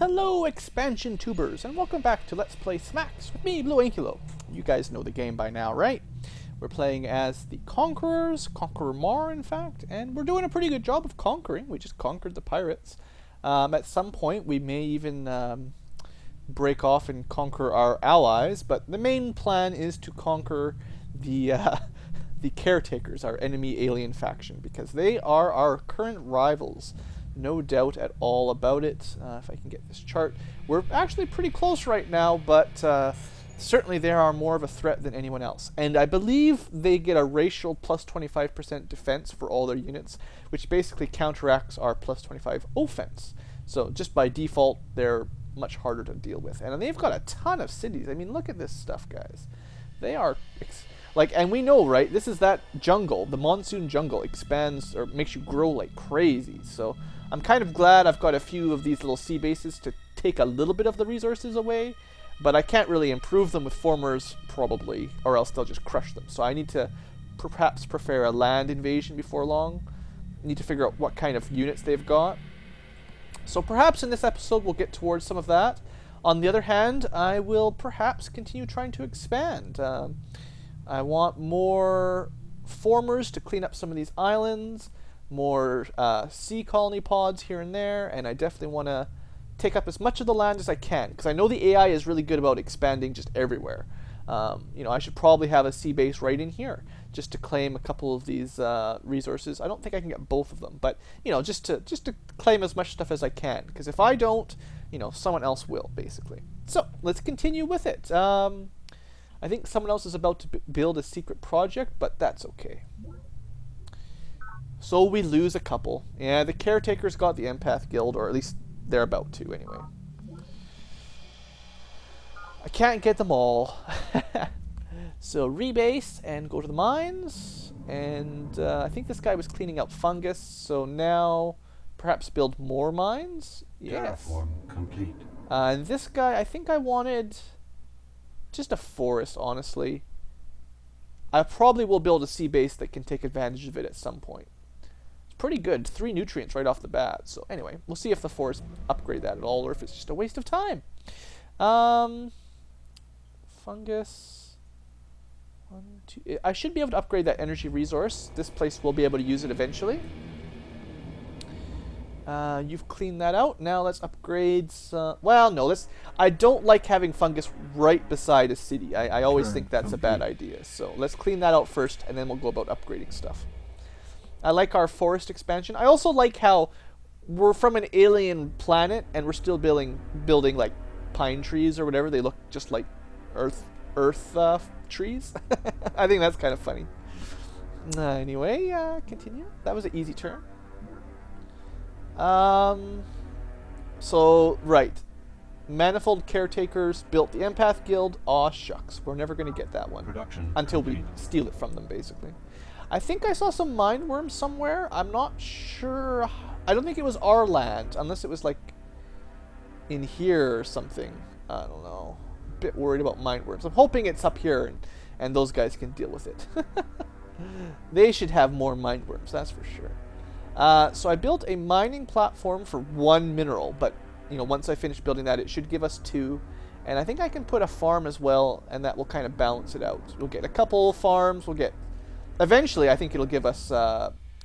Hello, expansion tubers, and welcome back to Let's Play SMAX with me, Blue Ankylo. You guys know the game by now, right? We're playing as the Conquerors, Conqueror Mar, in fact, and we're doing a pretty good job of conquering. We just conquered the pirates. At some point, we may even break off and conquer our allies, but the main plan is to conquer the the caretakers, our enemy alien faction, because they are our current rivals. No doubt at all about it. If I can get this chart. We're actually pretty close right now, but certainly they are more of a threat than anyone else. And I believe they get a racial plus 25% defense for all their units, which basically counteracts our plus 25 offense. So just by default, they're much harder to deal with. And they've got a ton of cities. I mean, look at this stuff, guys. They are... and we know, right, this is that jungle, the monsoon jungle expands or makes you grow like crazy. So I'm kind of glad I've got a few of these little sea bases to take a little bit of the resources away, but I can't really improve them with formers, probably, or else they'll just crush them. So I need to perhaps prefer a land invasion before long. I need to figure out what kind of units they've got. So perhaps in this episode we'll get towards some of that. On the other hand, I will perhaps continue trying to expand. I want more formers to clean up some of these islands, more sea colony pods here and there, and I definitely want to take up as much of the land as I can, because I know the AI is really good about expanding just everywhere. You know, I should probably have a sea base right in here, just to claim a couple of these resources. I don't think I can get both of them, but you know, just to claim as much stuff as I can, because if I don't, you know, someone else will, basically. So let's continue with it. I think someone else is about to build a secret project, but that's okay. So we lose a couple. Yeah, the caretakers got the empath guild, or at least they're about to anyway. I can't get them all. So rebase and go to the mines. And I think this guy was cleaning out fungus, so now perhaps build more mines? Yes. Terraform complete. And this guy, I think I wanted just a forest, honestly. I probably will build a sea base that can take advantage of it at some point. It's pretty good. 3 nutrients right off the bat. So anyway, we'll see if the forests upgrade that at all, or if it's just a waste of time. Fungus. 1, 2. I should be able to upgrade that energy resource. This place will be able to use it eventually. You've cleaned that out. Now let's upgrade well, no, I don't like having fungus right beside a city. I always think that's a bad idea. So let's clean that out first, and then we'll go about upgrading stuff. I like our forest expansion. I also like how we're from an alien planet, and we're still building like pine trees or whatever. They look just like earth trees. I think that's kind of funny. Anyway, continue. That was an easy turn. So, right. Manifold caretakers built the empath guild. Aw, shucks. We're never going to get that one. Production until complete. We steal it from them, basically. I think I saw some mine worms somewhere. I'm not sure. I don't think it was our land, unless it was, like, in here or something. I don't know. A bit worried about mine worms. I'm hoping it's up here, and those guys can deal with it. They should have more mine worms, that's for sure. So I built a mining platform for 1 mineral, but you know, once I finish building that, it should give us 2, and I think I can put a farm as well, and that will kind of balance it out. We'll get a couple farms. We'll get eventually. I think it'll give us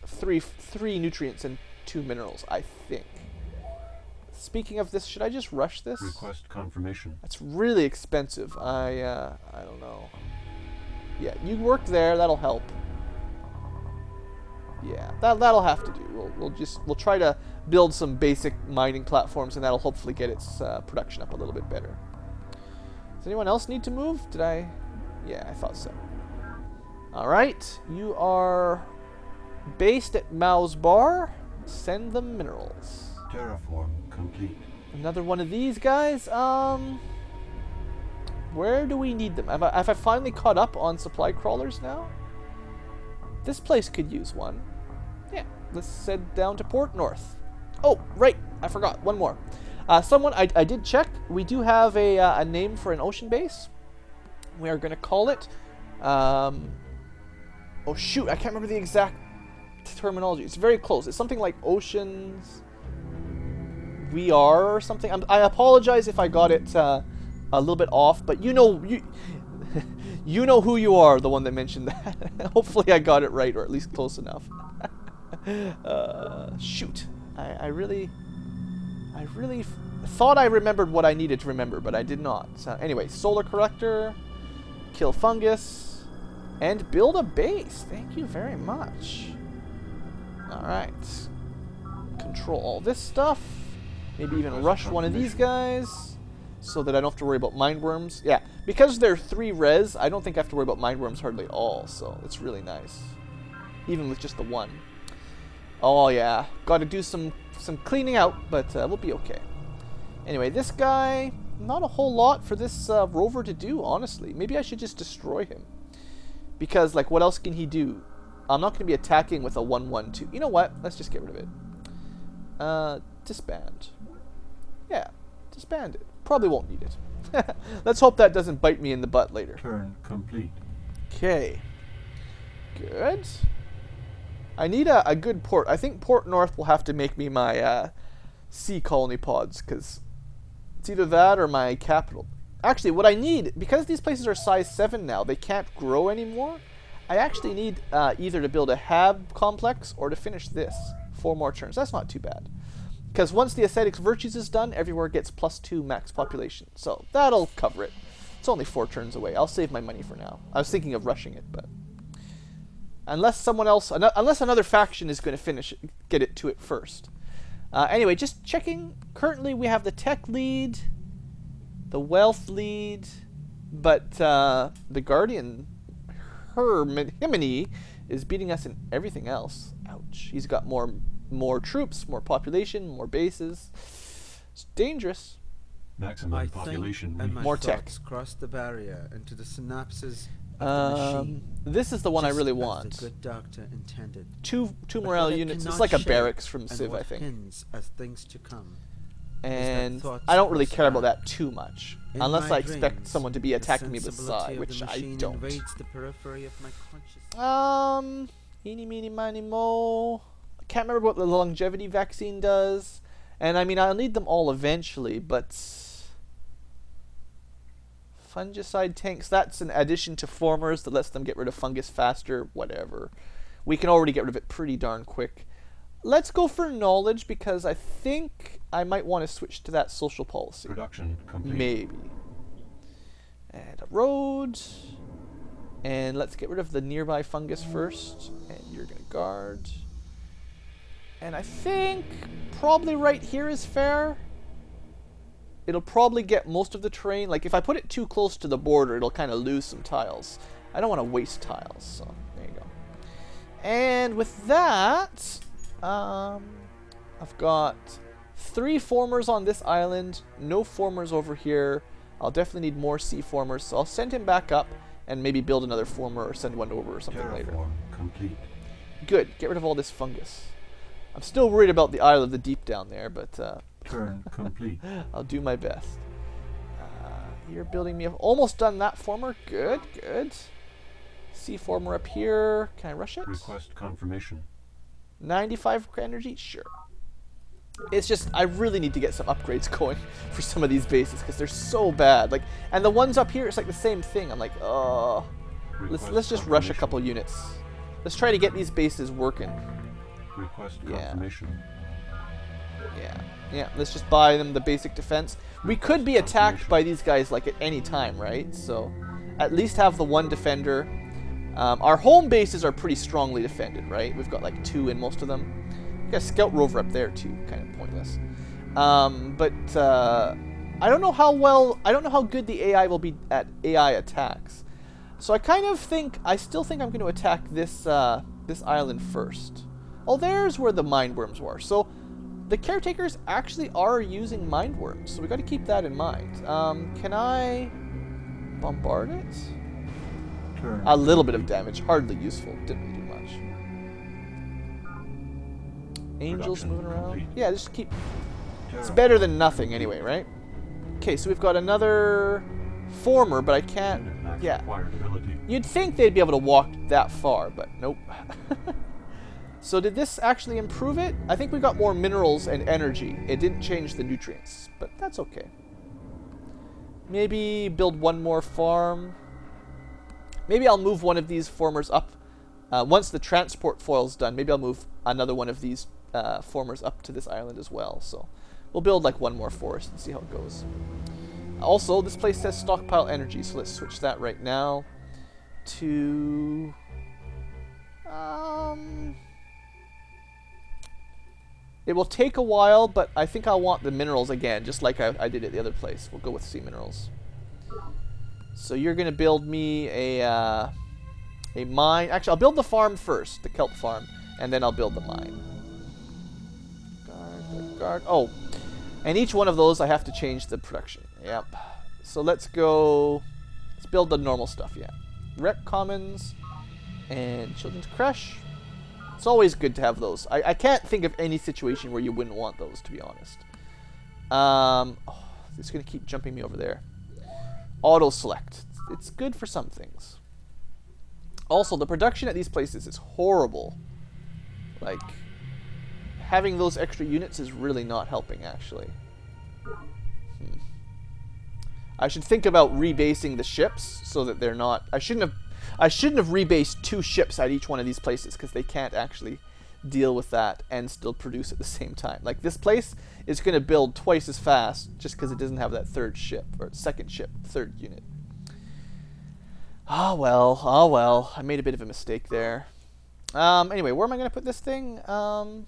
3 nutrients and 2 minerals. I think. Speaking of this, should I just rush this? Request confirmation. That's really expensive. I don't know. Yeah, you work there. That'll help. Yeah, that'll have to do. We'll try to build some basic mining platforms, and that'll hopefully get its production up a little bit better. Does anyone else need to move? Did I? Yeah, I thought so. All right, you are based at Mao's Bar. Send them minerals. Terraform complete. Another one of these guys. Where do we need them? Have I finally caught up on supply crawlers now? This place could use one. Yeah, let's head down to Port North. Oh, right, I forgot, one more. I did check. We do have a name for an ocean base. We are going to call it... oh shoot, I can't remember the exact terminology. It's very close. It's something like Oceans... we are or something. I apologize if I got it a little bit off, but you know you know who you are, the one that mentioned that. Hopefully I got it right, or at least close enough. Shoot. I really thought I remembered what I needed to remember, but I did not. Anyway, solar collector, kill fungus, and build a base. Thank you very much. Alright. Control all this stuff. Maybe even rush one of these guys so that I don't have to worry about mind worms. Yeah, because they're 3 res, I don't think I have to worry about mind worms hardly at all, so it's really nice. Even with just the 1. Oh yeah, got to do some cleaning out, but we'll be okay. Anyway, this guy, not a whole lot for this rover to do, honestly. Maybe I should just destroy him. Because, like, what else can he do? I'm not going to be attacking with a 1-1-2. You know what? Let's just get rid of it. Disband. Yeah, disband it. Probably won't need it. Let's hope that doesn't bite me in the butt later. Turn complete. Okay. Good. I need a good port. I think Port North will have to make me my sea colony pods, because it's either that or my capital. Actually, what I need, because these places are size 7 now, they can't grow anymore. I actually need either to build a hab complex or to finish this. 4 more turns. That's not too bad. Because once the Aesthetics Virtues is done, everywhere gets +2 max population. So that'll cover it. It's only 4 turns away. I'll save my money for now. I was thinking of rushing it, but unless someone else, unless another faction is going to get it to it first. Anyway, just checking. Currently, we have the tech lead, the wealth lead, but the Guardian, Himini, is beating us in everything else. Ouch. He's got more troops, more population, more bases. It's dangerous. Maximum population. And my more tech. thoughts cross the barrier into the synapses of the machine. This is the one I really just as want. the good doctor intended. Two But morale what I units. It's cannot like a shake barracks from and Civ, I what think. hints as things to come. And thoughts I don't really cross care about paths. that too much. In Unless my I expect dreams, someone to be the attacking me with sensibility psi, of which the I machine don't. invades the periphery of my consciousness. Eeny, meeny, miny, mo. I can't remember what the longevity vaccine does. And I mean, I'll need them all eventually, but fungicide tanks, that's an addition to formers that lets them get rid of fungus faster, whatever. We can already get rid of it pretty darn quick. Let's go for knowledge, because I think I might want to switch to that social policy. Production complete. Maybe. And a road. And let's get rid of the nearby fungus first. And you're going to guard. And I think probably right here is fair. It'll probably get most of the terrain. Like, if I put it too close to the border, it'll kind of lose some tiles. I don't want to waste tiles, so there you go. And with that, I've got 3 formers on this island, no formers over here. I'll definitely need more sea formers, so I'll send him back up and maybe build another former or send one over or something later. Terraform complete. Good, get rid of all this fungus. I'm still worried about the Isle of the Deep down there, but Turn complete. I'll do my best. You're building me up. Almost done that former. Good, good. Sea former up here. Can I rush it? Request confirmation. 95 energy? Sure. It's just, I really need to get some upgrades going for some of these bases, because they're so bad. Like, and the ones up here, it's like the same thing. I'm like, oh. Let's just rush a couple units. Let's try to get these bases working. Request Yeah. confirmation. Yeah, let's just buy them the basic defense. We could be attacked by these guys like at any time, right? So at least have the 1 defender. Our home bases are pretty strongly defended, right? We've got like 2 in most of them. We've got a scout rover up there too, kind of pointless. But I don't know how good the AI will be at AI attacks. So I still think I'm going to attack this island first. Oh, there's where the mind worms were. So the caretakers actually are using mind worms, so we got to keep that in mind. Can I bombard it? Turn A little bit of damage, hardly useful. Didn't really do much. Angels Production moving around. complete. Yeah, just keep. It's Terraform better than nothing anyway, right? Okay, so we've got another former, but I can't. unit max Yeah. required ability. You'd think they'd be able to walk that far, but nope. So did this actually improve it? I think we got more minerals and energy. It didn't change the nutrients, but that's okay. Maybe build one more farm. Maybe I'll move one of these formers up. Once the transport foil's done, maybe I'll move another one of these formers up to this island as well. So we'll build like one more forest and see how it goes. Also, this place says stockpile energy, so let's switch that right now to... It will take a while, but I think I want the minerals again, just like I did at the other place. We'll go with sea minerals. So you're going to build me a mine. Actually, I'll build the farm first, the kelp farm, and then I'll build the mine. Guard. Oh, and each one of those I have to change the production. Yep. So let's go. Let's build the normal stuff. Yeah. Rec commons and children's creche. It's always good to have those. I can't think of any situation where you wouldn't want those, to be honest. Oh, it's going to keep jumping me over there. Auto select. It's good for some things. Also, the production at these places is horrible. Like, having those extra units is really not helping, actually. I should think about rebasing the ships so that they're not... I shouldn't have rebased 2 ships at each one of these places because they can't actually deal with that and still produce at the same time. Like, this place is going to build twice as fast just because it doesn't have that third ship, or second ship, third unit. Oh well, I made a bit of a mistake there. Anyway, where am I going to put this thing? I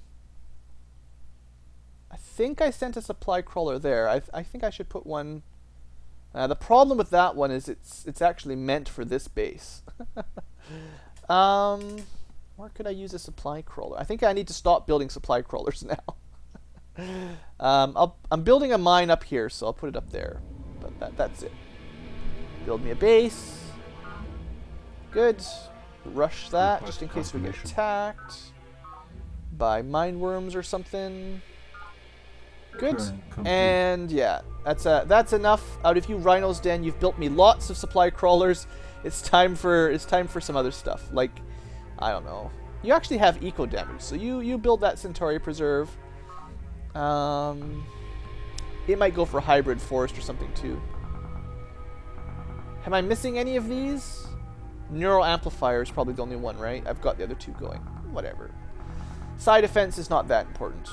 think I sent a supply crawler there. I think I should put one... the problem with that one is it's actually meant for this base. Where could I use a supply crawler? I think I need to stop building supply crawlers now. I'm building a mine up here, so I'll put it up there. But that's it. Build me a base. Good. Rush that just in case we get attacked by mine worms or something. Good. And yeah, that's enough. Out of you, Rhino's Den, you've built me lots of supply crawlers. It's time for some other stuff. Like, I don't know. You actually have eco damage, so you build that Centauri Preserve. It might go for hybrid forest or something too. Am I missing any of these? Neural amplifier is probably the only one, right? I've got the other 2 going. Whatever. Side defense is not that important.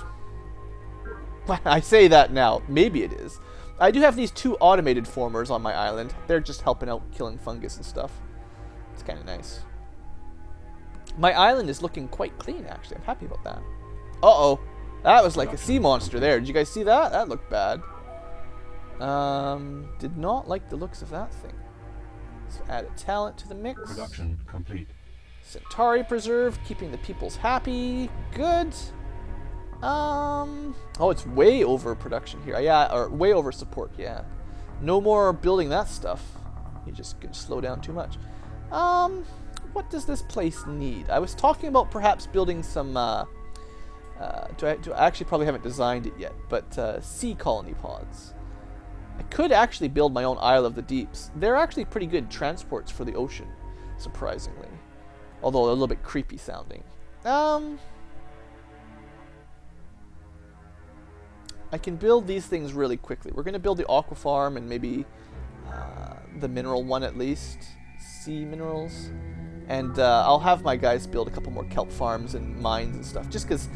I say that now. Maybe it is. I do have these 2 automated formers on my island. They're just helping out killing fungus and stuff. It's kind of nice. My island is looking quite clean, actually. I'm happy about that. Uh-oh. That was like a sea monster there. Did you guys see that? That looked bad. Did not like the looks of that thing. Let's add a talent to the mix. Production complete. Centauri Preserve, keeping the peoples happy. Good. Oh, it's way over production here. Yeah, or way over support, yeah. No more building that stuff. You're just going to slow down too much. What does this place need? I was talking about perhaps building some, I actually probably haven't designed it yet, but sea colony pods. I could actually build my own Isle of the Deeps. They're actually pretty good transports for the ocean, surprisingly. Although they're a little bit creepy sounding. I can build these things really quickly. We're going to build the aqua farm and maybe the mineral one at least. Sea minerals. And I'll have my guys build a couple more kelp farms and mines and stuff. Just because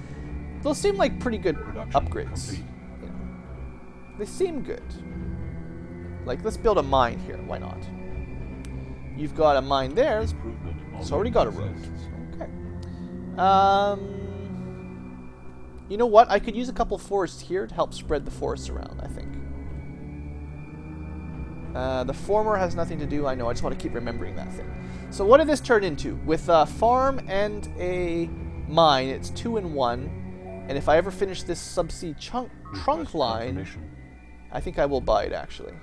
those seem like pretty good upgrades. You know, they seem good. Like, let's build a mine here. Why not? You've got a mine there. It's already got a road. Okay. You know what? I could use a couple forests here to help spread the forests around, I think. The former has nothing to do. I know. I just want to keep remembering that thing. So what did this turn into? With a farm and a mine, it's 2 in 1. And if I ever finish this subsea trunk line, I think I will buy it, actually.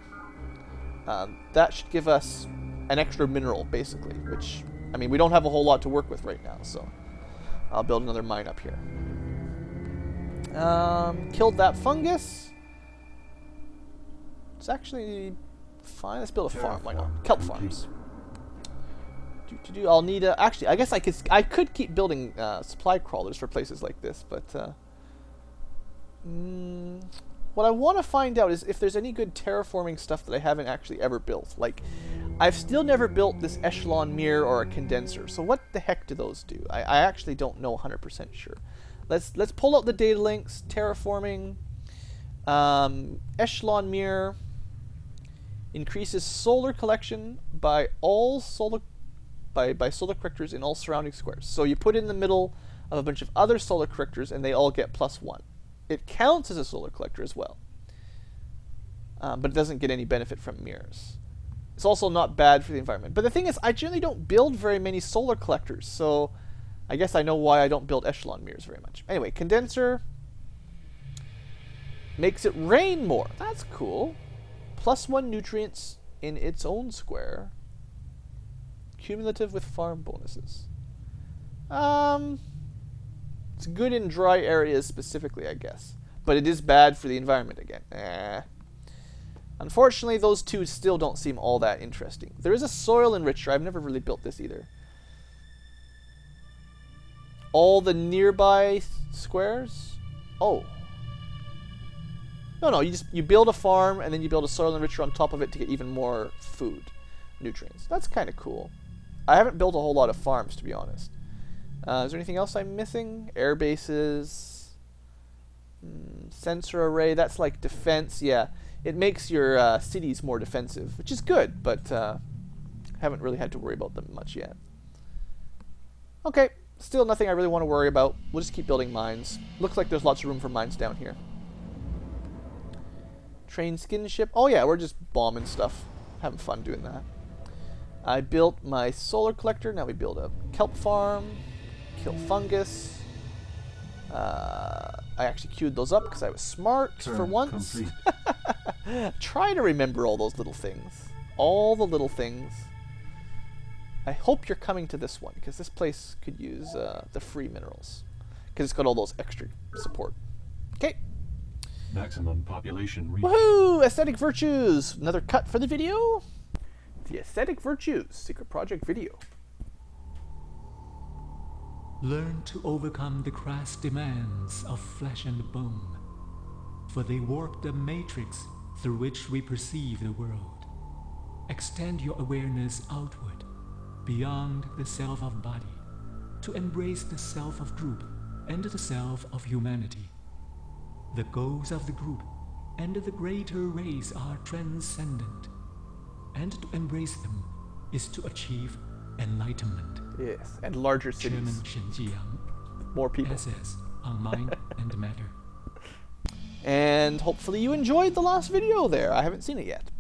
That should give us an extra mineral, basically. Which, I mean, we don't have a whole lot to work with right now, so I'll build another mine up here. Killed that fungus. It's actually fine. Let's build a farm. Why not? Kelp farms. I'll need a... Actually, I guess I could keep building supply crawlers for places like this, but... what I want to find out is if there's any good terraforming stuff that I haven't actually ever built. Like, I've still never built this echelon mirror or a condenser. So what the heck do those do? I actually don't know 100% sure. Let's pull out the data links. Terraforming, echelon mirror increases solar collection by all solar solar correctors in all surrounding squares. So you put it in the middle of a bunch of other solar correctors, and they all get +1. It counts as a solar collector as well, but it doesn't get any benefit from mirrors. It's also not bad for the environment. But the thing is, I generally don't build very many solar collectors, so I guess I know why I don't build echelon mirrors very much. Anyway, condenser makes it rain more. That's cool. +1 nutrients in its own square. Cumulative with farm bonuses. It's good in dry areas specifically, I guess. But it is bad for the environment again. Unfortunately, those two still don't seem all that interesting. There is a soil enricher. I've never really built this either. All the nearby squares? Oh. No, you build a farm and then you build a soil enricher on top of it to get even more food, nutrients. That's kind of cool. I haven't built a whole lot of farms, to be honest. Is there anything else I'm missing? Air bases, sensor array. That's like defense. Yeah, it makes your cities more defensive, which is good, but haven't really had to worry about them much yet. Okay, still nothing I really want to worry about. We'll just keep building mines. Looks like there's lots of room for mines down here. Train skin ship. Oh yeah, we're just bombing stuff. Having fun doing that. I built my solar collector. Now we build a kelp farm. Kill fungus. I actually queued those up because I was smart for once. Try to remember all those little things. All the little things. I hope you're coming to this one because this place could use the free minerals because it's got all those extra support. Okay. Maximum population reach. Woohoo! Aesthetic virtues. Another cut for the video. The aesthetic virtues secret project video. Learn to overcome the crass demands of flesh and bone, for they warp the matrix through which we perceive the world. Extend your awareness outward, beyond the self of body, to embrace the self of group and the self of humanity. The goals of the group and the greater race are transcendent, and to embrace them is to achieve enlightenment. Yes, and larger cities. Chairman Shen Jiyang, More people. SS on Mind and Matter. And hopefully you enjoyed the last video there. I haven't seen it yet.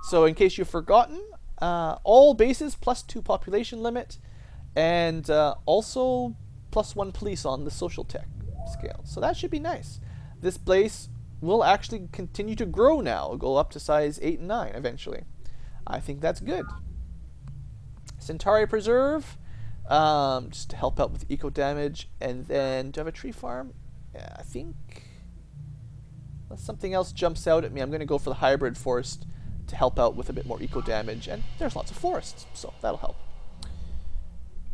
So in case you've forgotten, all bases +2 population limit, and also +1 police on the social tech scale. So that should be nice. This place will actually continue to grow now, go up to size 8 and 9 eventually. I think that's good. Centauri Preserve, just to help out with eco damage, and then do I have a tree farm? Yeah, I think unless something else jumps out at me, I'm going to go for the hybrid forest to help out with a bit more eco damage, and there's lots of forests, so that'll help.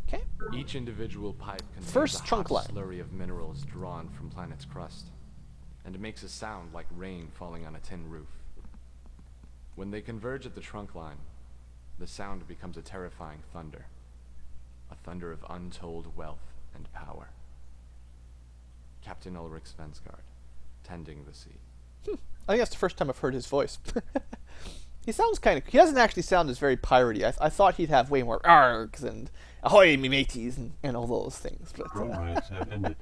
Okay. Each individual pipe contains First a trunk hot line. slurry of minerals drawn from planet's crust, and it makes a sound like rain falling on a tin roof. When they converge at the trunk line, the sound becomes a terrifying thunder, a thunder of untold wealth and power. Captain Ulrich Svensgaard, tending the sea. I think that's the first time I've heard his voice. He sounds kind of... He doesn't actually sound as very piratey. I thought he'd have way more args and ahoy me mateys and all those things. But, Drone riots have ended.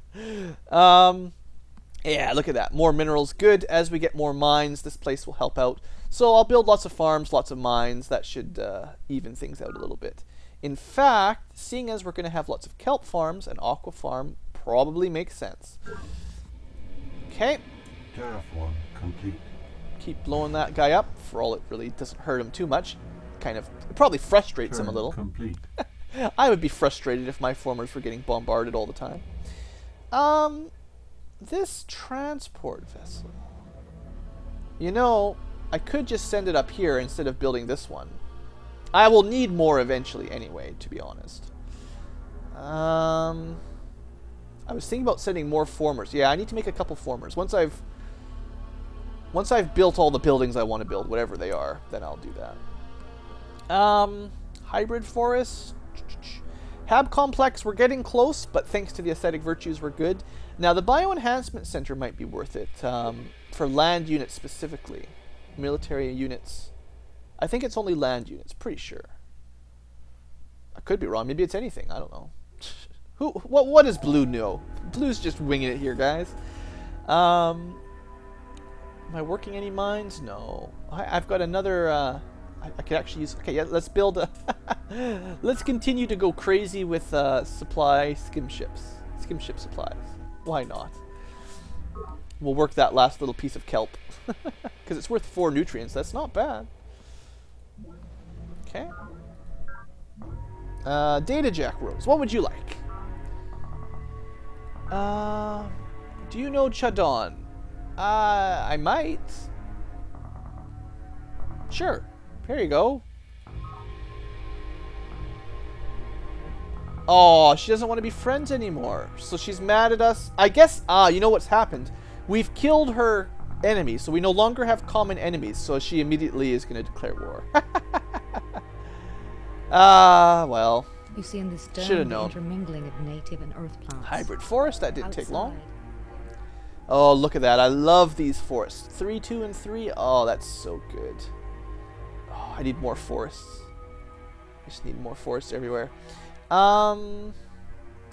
yeah, look at that. More minerals. Good. As we get more mines, this place will help out. So I'll build lots of farms, lots of mines. That should even things out a little bit. In fact, seeing as we're going to have lots of kelp farms, an aqua farm probably makes sense. Okay. Terraform complete. Keep blowing that guy up for all it really doesn't hurt him too much. Kind of, it probably frustrates him a little. Complete. I would be frustrated if my formers were getting bombarded all the time. This transport vessel. You know, I could just send it up here instead of building this one. I will need more eventually anyway, to be honest. I was thinking about sending more formers. Yeah, I need to make a couple formers. Once I've built all the buildings I want to build, whatever they are, then I'll do that. Hybrid forest. Hab complex, we're getting close, but thanks to the aesthetic virtues, we're good. Now, the bioenhancement center might be worth it for land units specifically. Military units. I think it's only land units, pretty sure. I could be wrong. Maybe it's anything. I don't know. What does Blue know? Blue's just winging it here, guys. Am I working any mines? No. I've got another... I could actually use... Okay, yeah, let's build a... let's continue to go crazy with supply skim ships. Skim ship supplies. Why not? We'll work that last little piece of kelp. Because it's worth 4 nutrients. That's not bad. Okay. Data Jack Rose. What would you like? Do you know Chadon? I might. Sure. Here you go. Oh, she doesn't want to be friends anymore. So she's mad at us. I guess, you know what's happened? We've killed her enemies, so we no longer have common enemies. So she immediately is going to declare war. Well. You see in this Should have dome the known. intermingling of native and earth plants. Hybrid forest, that didn't take long. Outside. Oh, look at that. I love these forests. 3, 2, and 3. Oh, that's so good. Oh, I need more forests. I just need more forests everywhere.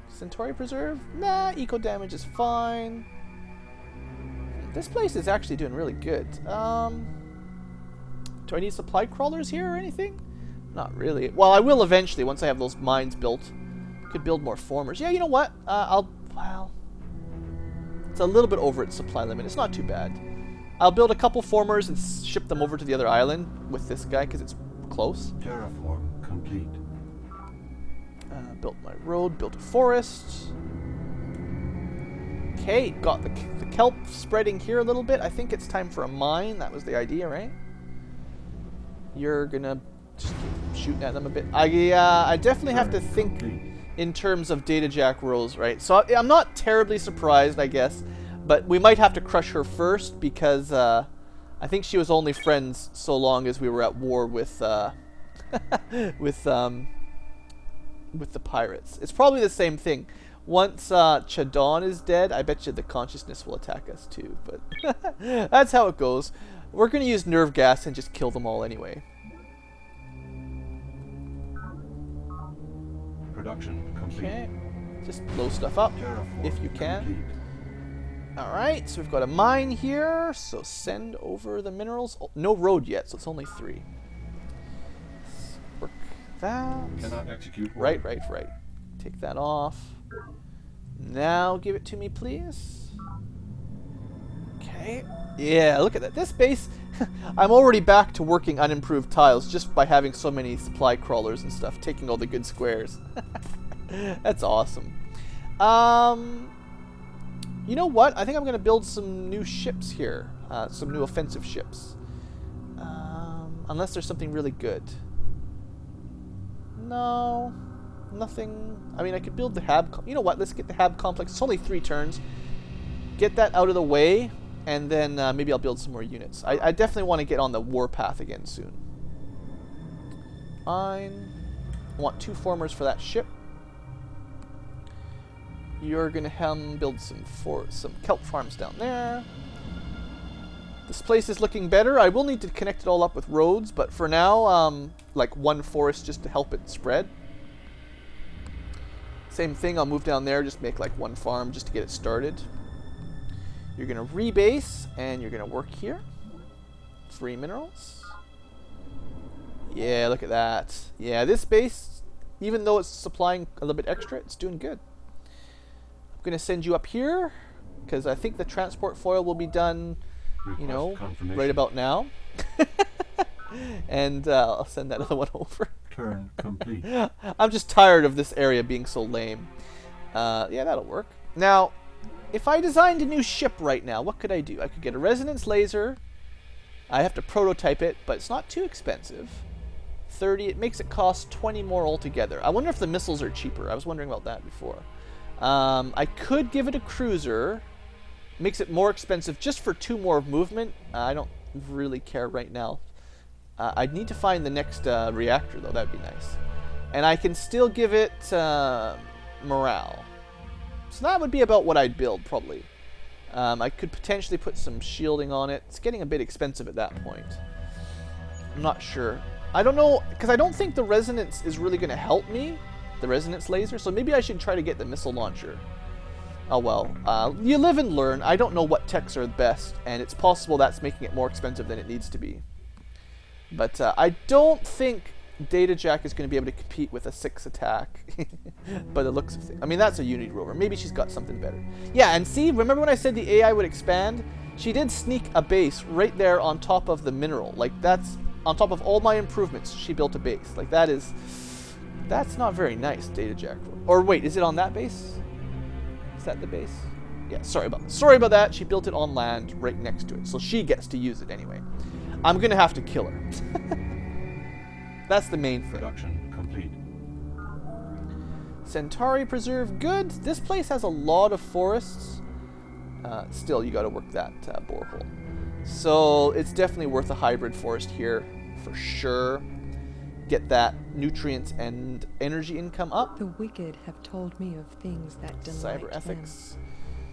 Centauri Preserve? Nah, eco damage is fine. This place is actually doing really good. Do I need supply crawlers here or anything? Not really. Well, I will eventually once I have those mines built. Could build more formers. Yeah, you know what? Well, it's a little bit over its supply limit. It's not too bad. I'll build a couple formers and ship them over to the other island with this guy because it's close. Terraform complete. Built my road, built a forest. Okay, got the kelp spreading here a little bit. I think it's time for a mine. That was the idea, right? You're gonna just keep shooting at them a bit. I definitely have to think in terms of Data Jack Rose, right? So I'm not terribly surprised, I guess, but we might have to crush her first because I think she was only friends so long as we were at war with with the pirates. It's probably the same thing. Once Chadon is dead, I bet you the consciousness will attack us too. But that's how it goes. We're going to use nerve gas and just kill them all anyway. Production complete. Okay. Just blow stuff up Terraform if you can. complete. Alright, so we've got a mine here. So send over the minerals. Oh, no road yet, so it's only 3. Let's work that. Cannot execute. Right. Take that off. Now give it to me, please. Okay. Yeah, look at that. This base, I'm already back to working unimproved tiles just by having so many supply crawlers and stuff, taking all the good squares. That's awesome. You know what? I think I'm going to build some new ships here. Some new offensive ships. Unless there's something really good. No. Nothing. I mean, I could build the Hab... You know what? Let's get the Hab complex. It's only 3 turns. Get that out of the way, and then maybe I'll build some more units. I definitely want to get on the warpath again soon. Fine. I want 2 formers for that ship. You're going to build some kelp farms down there. This place is looking better. I will need to connect it all up with roads, but for now, like 1 forest just to help it spread. Same thing, I'll move down there, just make like 1 farm just to get it started. You're going to rebase, and you're going to work here. 3 minerals. Yeah, look at that. Yeah, this base, even though it's supplying a little bit extra, it's doing good. I'm going to send you up here, because I think the transport foil will be done, you know, Request confirmation. right about now. And I'll send that other one over. Turn complete. I'm just tired of this area being so lame. Yeah, that'll work. Now, if I designed a new ship right now, what could I do? I could get a resonance laser. I have to prototype it, but it's not too expensive. 30. It makes it cost 20 more altogether. I wonder if the missiles are cheaper. I was wondering about that before. I could give it a cruiser. Makes it more expensive just for 2 more of movement. I don't really care right now. I'd need to find the next reactor, though. That'd be nice. And I can still give it morale. So that would be about what I'd build, probably. I could potentially put some shielding on it. It's getting a bit expensive at that point. I'm not sure. I don't know, because I don't think the resonance is really going to help me, the resonance laser, so maybe I should try to get the missile launcher. Oh well, you live and learn. I don't know what techs are the best, and it's possible that's making it more expensive than it needs to be. But I don't think Data Jack is going to be able to compete with a 6 attack. By the looks of things. I mean, that's a Unity rover. Maybe she's got something better. Yeah, and see, remember when I said the AI would expand? She did sneak a base right there on top of the mineral. Like, that's on top of all my improvements. She built a base. Like, that's not very nice, Data Jack. Or wait, is it on that base? Is that the base? Yeah, sorry about that. She built it on land right next to it, so she gets to use it anyway. I'm gonna have to kill her. That's the main thing. Production complete. Centauri Preserve, good. This place has a lot of forests. Still, you gotta work that borehole. So it's definitely worth a hybrid forest here, for sure. Get that nutrients and energy income up. The wicked have told me of things that delight Cyber ethics. them,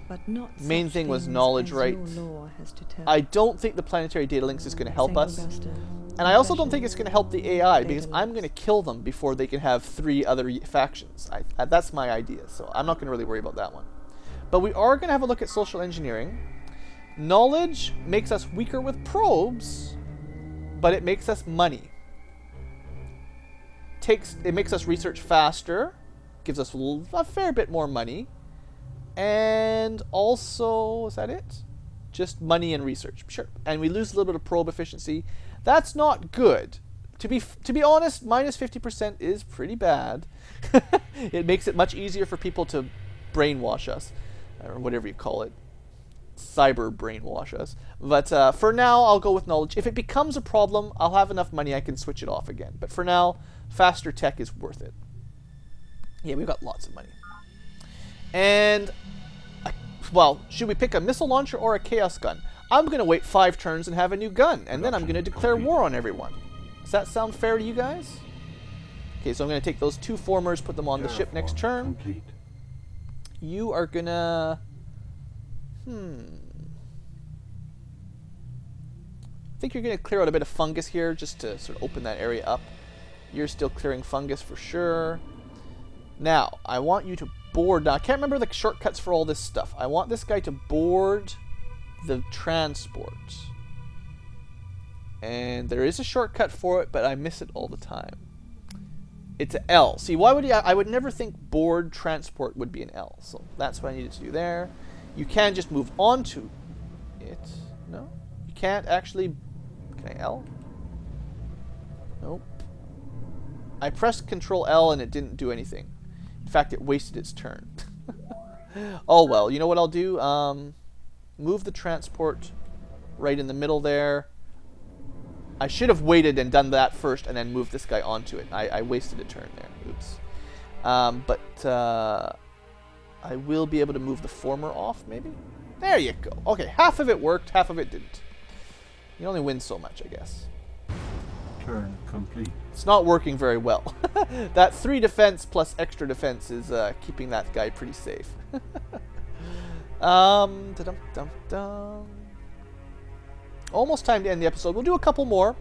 but not Main such thing was things knowledge, as right? your law has to tell. I don't think the planetary data links is going to help Saint us. Augustine, And I also don't think it's going to help the AI, Data because I'm going to links. kill them before they can have 3 other factions. That's my idea, so I'm not going to really worry about that one. But we are going to have a look at social engineering. Knowledge makes us weaker with probes, but it makes us money. It makes us research faster, gives us a fair bit more money, and also, is that it? Just money and research, sure. And we lose a little bit of probe efficiency. That's not good. To be honest, minus 50% is pretty bad. It makes it much easier for people to brainwash us, or whatever you call it. Cyber brainwash us. But for now, I'll go with knowledge. If it becomes a problem, I'll have enough money I can switch it off again. But for now, faster tech is worth it. Yeah, we've got lots of money. And, well, should we pick a missile launcher or a chaos gun? I'm going to wait 5 turns and have a new gun, and then I'm going to declare war on everyone. Does that sound fair to you guys? Okay, so I'm going to take those 2 formers, put them on the ship next turn. Complete. You are going to... I think you're going to clear out a bit of fungus here just to sort of open that area up. You're still clearing fungus for sure. Now, I want you to board... Now, I can't remember the shortcuts for all this stuff. I want this guy to board the transport. And there is a shortcut for it, but I miss it all the time. It's an L. See, why would I would never think board transport would be an L. So that's what I needed to do there. You can just move on to it. No? You can't actually... Can I L? Nope. I pressed Control L and it didn't do anything. In fact, it wasted its turn. Oh well, you know what I'll do? Move the transport right in the middle there. I should have waited and done that first and then moved this guy onto it. I wasted a turn there. Oops. But I will be able to move the former off, maybe? There you go. Okay, half of it worked, half of it didn't. You only win so much, I guess. Turn complete. It's not working very well. That 3 defense plus extra defense is keeping that guy pretty safe. Da-dum-dum-dum. Almost time to end the episode. We'll do a couple more.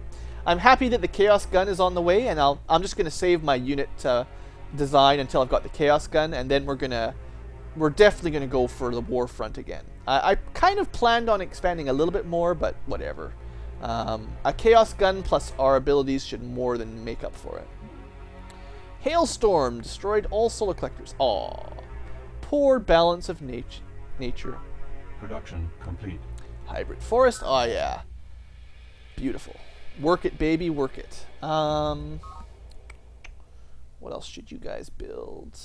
I'm happy that the Chaos Gun is on the way, and I'm just going to save my unit design until I've got the Chaos Gun, and then we're definitely going to go for the war front again. I kind of planned on expanding a little bit more, but whatever. A Chaos Gun plus our abilities should more than make up for it. Hailstorm destroyed all solar collectors. Aw. Poor balance of nature. Production complete. Hybrid forest. Oh yeah. Beautiful. Work it, baby, work it. What else should you guys build?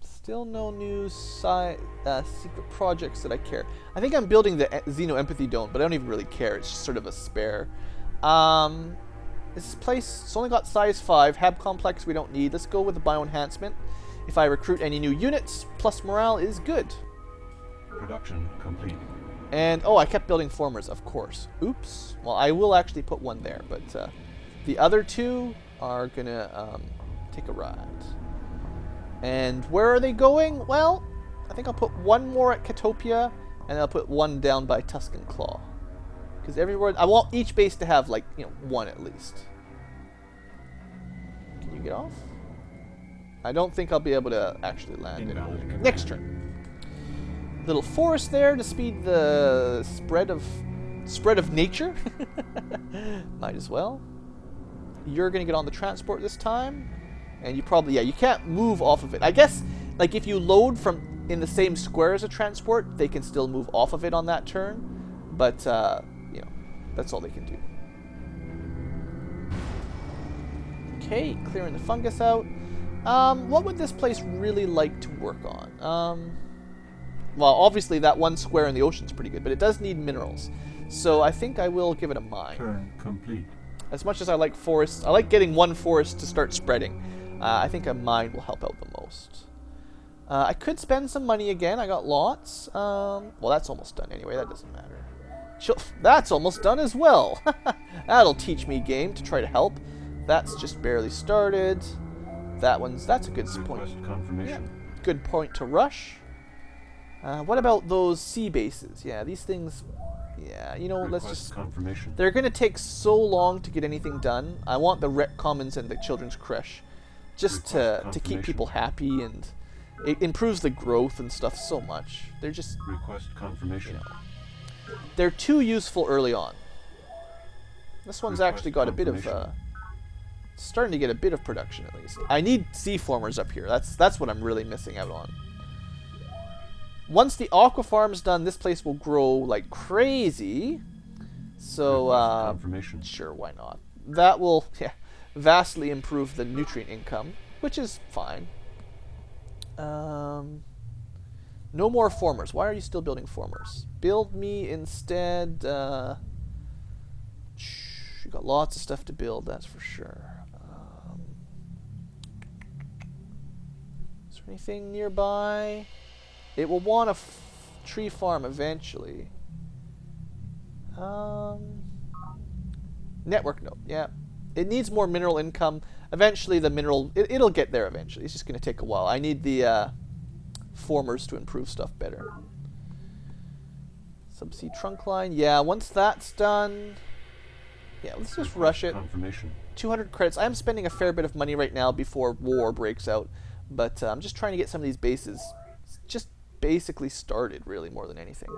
Still no new secret projects that I care. I think I'm building the Xeno Empathy Dome, but I don't even really care. It's just sort of a spare. This place, it's only got size 5. Hab complex we don't need. Let's go with the bio enhancement. If I recruit any new units, plus morale is good. Production complete. And, oh, I kept building formers, of course. Oops. Well, I will actually put one there, but the other 2 are gonna take a ride. And where are they going? Well, I think I'll put one more at Catopia, and I'll put one down by Tuscan Claw. Because everywhere, I want each base to have, like, you know, one at least. Can you get off? I don't think I'll be able to actually land it. Next turn. Little forest there to speed the spread of nature. Might as well. You're gonna get on the transport this time, and you probably, yeah, you can't move off of it. I guess, like, if you load from in the same square as a transport, they can still move off of it on that turn, but you know, that's all they can do. Okay, clearing the fungus out. What would this place really like to work on? Well, obviously that one square in the ocean is pretty good, but it does need minerals. So I think I will give it a mine. Turn complete. As much as I like forests, I like getting one forest to start spreading. I think a mine will help out the most. I could spend some money again. I got lots. Well, that's almost done anyway. That doesn't matter. That's almost done as well. That'll teach me game to try to help. That's just barely started. That's a good point. Request confirmation. Yeah, good point to rush. What about those sea bases? Yeah, these things. Yeah, you know, let's Request just. confirmation. They're gonna take so long to get anything done. I want the rec commons and the children's creche, just to keep confirmation. people happy, and it improves the growth and stuff so much. They're just, Request confirmation. you know, they're too useful early on. This one's Request actually got a bit of confirmation. starting to get a bit of production at least. I need sea formers up here. That's what I'm really missing out on. Once the aqua farm's done, this place will grow like crazy. So, Request confirmation. sure, why not? That will, yeah, vastly improve the nutrient income, which is fine. No more formers. Why are you still building formers? Build me instead. You got lots of stuff to build, that's for sure. Is there anything nearby? It will want a tree farm eventually. Network node, yeah. It needs more mineral income. Eventually the mineral, it'll get there eventually. It's just going to take a while. I need the formers to improve stuff better. Subsea trunk line, yeah, once that's done, yeah, let's just rush it. Confirmation. 200 credits. I am spending a fair bit of money right now before war breaks out, but I'm just trying to get some of these bases just basically started, really, more than anything.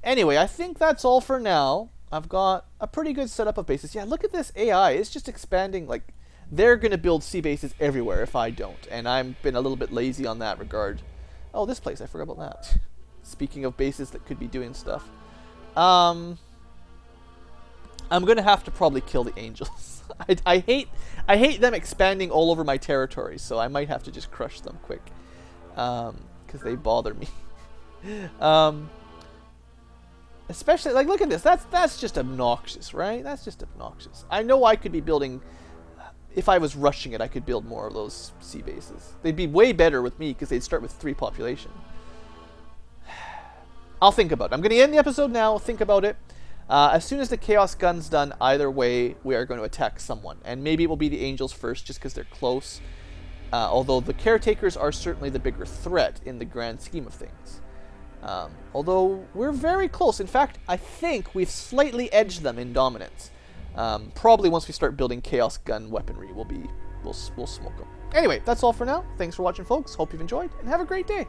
Anyway, I think that's all for now. I've got a pretty good setup of bases. Yeah, look at this AI. It's just expanding. Like, they're going to build sea bases everywhere if I don't, and I've been a little bit lazy on that regard. Oh, this place. I forgot about that. Speaking of bases that could be doing stuff. I'm going to have to probably kill the angels. I hate them expanding all over my territory, so I might have to just crush them quick. Because they bother me. Especially, like, look at this. That's just obnoxious, right? That's just obnoxious. I know I could be building, if I was rushing it, I could build more of those sea bases. They'd be way better with me because they'd start with 3 population. I'll think about it. I'm going to end the episode now. Think about it. As soon as the Chaos Gun's done, either way, we are going to attack someone. And maybe it will be the Angels first, just because they're close. Although the Caretakers are certainly the bigger threat in the grand scheme of things. Although we're very close. In fact, I think we've slightly edged them in dominance. Probably once we start building Chaos Gun weaponry, we'll smoke them. Anyway, that's all for now. Thanks for watching, folks. Hope you've enjoyed, and have a great day.